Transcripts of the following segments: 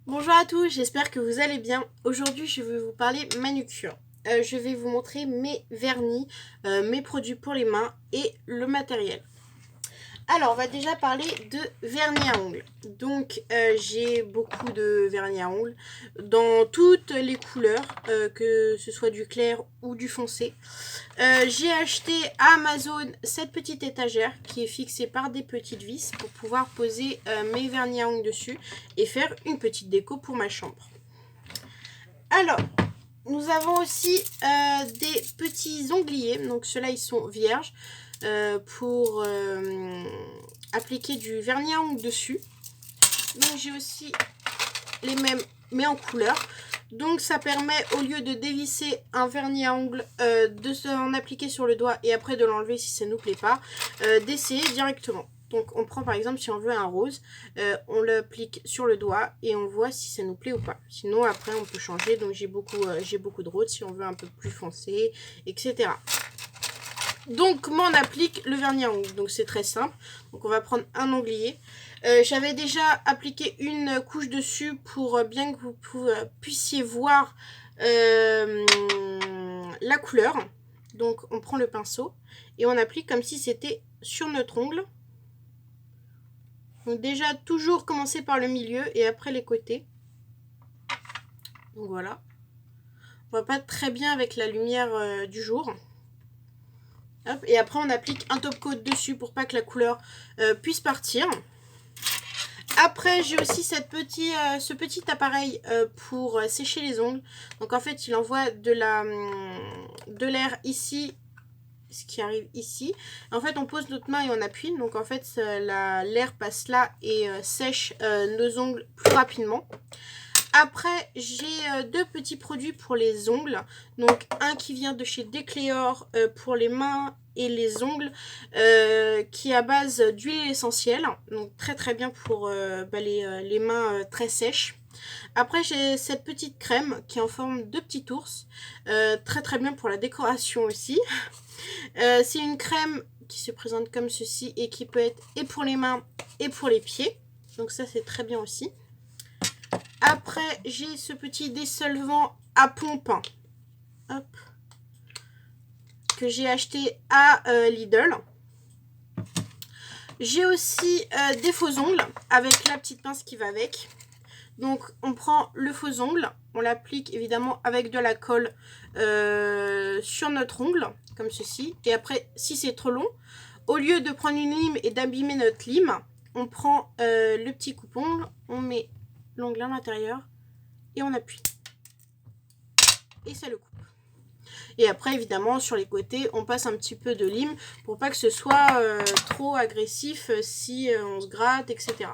Bonjour à tous, j'espère que vous allez bien. Aujourd'hui, je vais vous parler manucure. Je vais vous montrer mes vernis, mes produits pour les mains et le matériel. Alors, on va déjà parler de vernis à ongles. Donc, j'ai beaucoup de vernis à ongles dans toutes les couleurs, que ce soit du clair ou du foncé. J'ai acheté à Amazon cette petite étagère qui est fixée par des petites vis pour pouvoir poser mes vernis à ongles dessus et faire une petite déco pour ma chambre. Alors, nous avons aussi des petits ongliers, donc ceux-là ils sont vierges, pour appliquer du vernis à ongles dessus. Donc j'ai aussi les mêmes mais en couleur. Donc ça permet, au lieu de dévisser un vernis à ongles, de s'en appliquer sur le doigt et après de l'enlever si ça ne nous plaît pas, d'essayer directement. Donc on prend par exemple, si on veut un rose, on l'applique sur le doigt et on voit si ça nous plaît ou pas. Sinon après on peut changer, donc j'ai beaucoup de roses si on veut un peu plus foncé, etc. Donc comment on applique le vernis à ongles? Donc c'est très simple. Donc on va prendre un onglier. J'avais déjà appliqué une couche dessus pour bien que vous puissiez voir la couleur. Donc on prend le pinceau et on applique comme si c'était sur notre ongle. Donc déjà toujours commencer par le milieu et après les côtés. Donc voilà. On voit pas très bien avec la lumière du jour. Hop, et après on applique un top coat dessus pour pas que la couleur puisse partir. Après j'ai aussi ce petit appareil pour sécher les ongles. Donc en fait il envoie de l'air ici, ce qui arrive ici. En fait on pose notre main et on appuie. Donc en fait l'air passe là et sèche nos ongles plus rapidement. Après, j'ai deux petits produits pour les ongles. Donc, un qui vient de chez Decléor pour les mains et les ongles, qui est à base d'huile essentielle. Donc, très très bien pour les mains très sèches. Après, j'ai cette petite crème qui est en forme de petit ours. Très très bien pour la décoration aussi. C'est une crème qui se présente comme ceci et qui peut être et pour les mains et pour les pieds. Donc ça, c'est très bien aussi. Après, j'ai ce petit dissolvant à pompe, hop, que j'ai acheté à Lidl. J'ai aussi des faux ongles avec la petite pince qui va avec. Donc, on prend le faux ongle, on l'applique évidemment avec de la colle sur notre ongle, comme ceci. Et après, si c'est trop long, au lieu de prendre une lime et d'abîmer notre lime, on prend le petit coupe-ongle, on met l'ongle à l'intérieur et on appuie. Et ça le coupe. Et après, évidemment, sur les côtés, on passe un petit peu de lime pour pas que ce soit trop agressif si on se gratte, etc.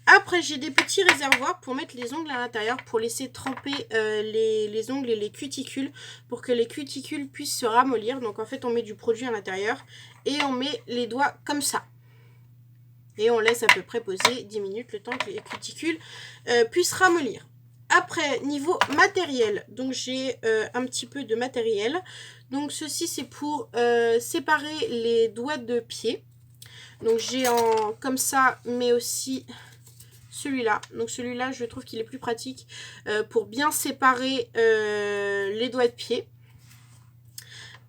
Après, j'ai des petits réservoirs pour mettre les ongles à l'intérieur, pour laisser tremper les ongles et les cuticules, pour que les cuticules puissent se ramollir. Donc, en fait, on met du produit à l'intérieur et on met les doigts comme ça. Et on laisse à peu près poser 10 minutes, le temps que les cuticules puissent ramollir. Après, niveau matériel, donc j'ai un petit peu de matériel. Donc ceci, c'est pour séparer les doigts de pied. Donc j'ai comme ça, mais aussi celui-là. Donc celui-là, je trouve qu'il est plus pratique pour bien séparer les doigts de pied.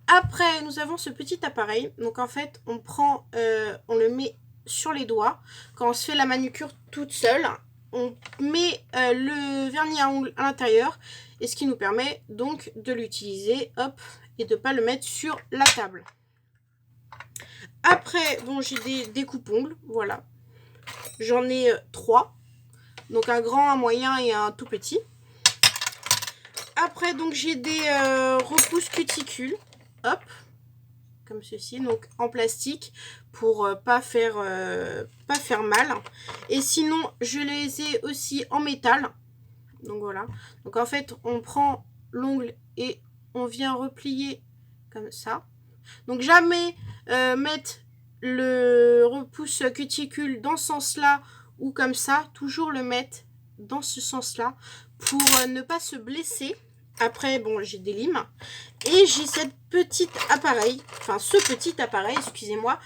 Après, nous avons ce petit appareil. Donc en fait, on le met sur les doigts. Quand on se fait la manucure toute seule, on met le vernis à ongles à l'intérieur, et ce qui nous permet donc de l'utiliser, hop, et de ne pas le mettre sur la table. Après, bon, j'ai des coupe-ongles, voilà. J'en ai 3. Donc un grand, un moyen et un tout petit. Après, donc j'ai des repousses cuticules, hop, comme ceci, donc en plastique pour pas faire mal. Et sinon, je les ai aussi en métal. Donc voilà. Donc en fait, on prend l'ongle et on vient replier comme ça. Donc jamais mettre le repousse cuticule dans ce sens-là ou comme ça. Toujours le mettre dans ce sens-là pour ne pas se blesser. Après, bon, j'ai des limes. Et j'ai cette petite appareil, enfin ce petit appareil, excusez-moi,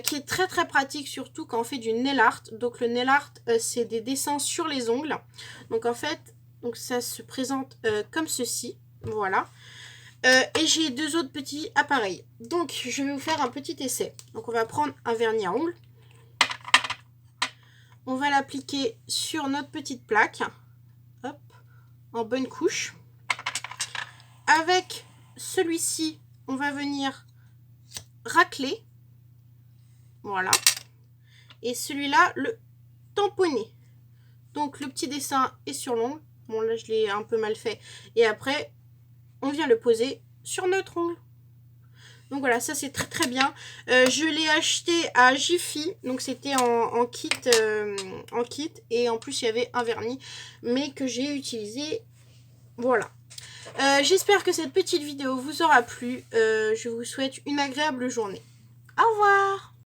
qui est très très pratique, surtout quand on fait du nail art. Donc le nail art, c'est des dessins sur les ongles. Donc en fait, donc ça se présente comme ceci, voilà. Et j'ai 2 autres petits appareils. Donc je vais vous faire un petit essai. Donc on va prendre un vernis à ongles. On va l'appliquer sur notre petite plaque. Hop, en bonne couche. Avec celui-ci, on va venir racler. Voilà. Et celui-là, le tamponner. Donc le petit dessin est sur l'ongle. Bon là je l'ai un peu mal fait. Et après, on vient le poser sur notre ongle. Donc voilà, ça c'est très très bien. Je l'ai acheté à Jiffy. Donc c'était en kit. Et en plus il y avait un vernis. Mais que j'ai utilisé. Voilà. J'espère que cette petite vidéo vous aura plu. Je vous souhaite une agréable journée. Au revoir!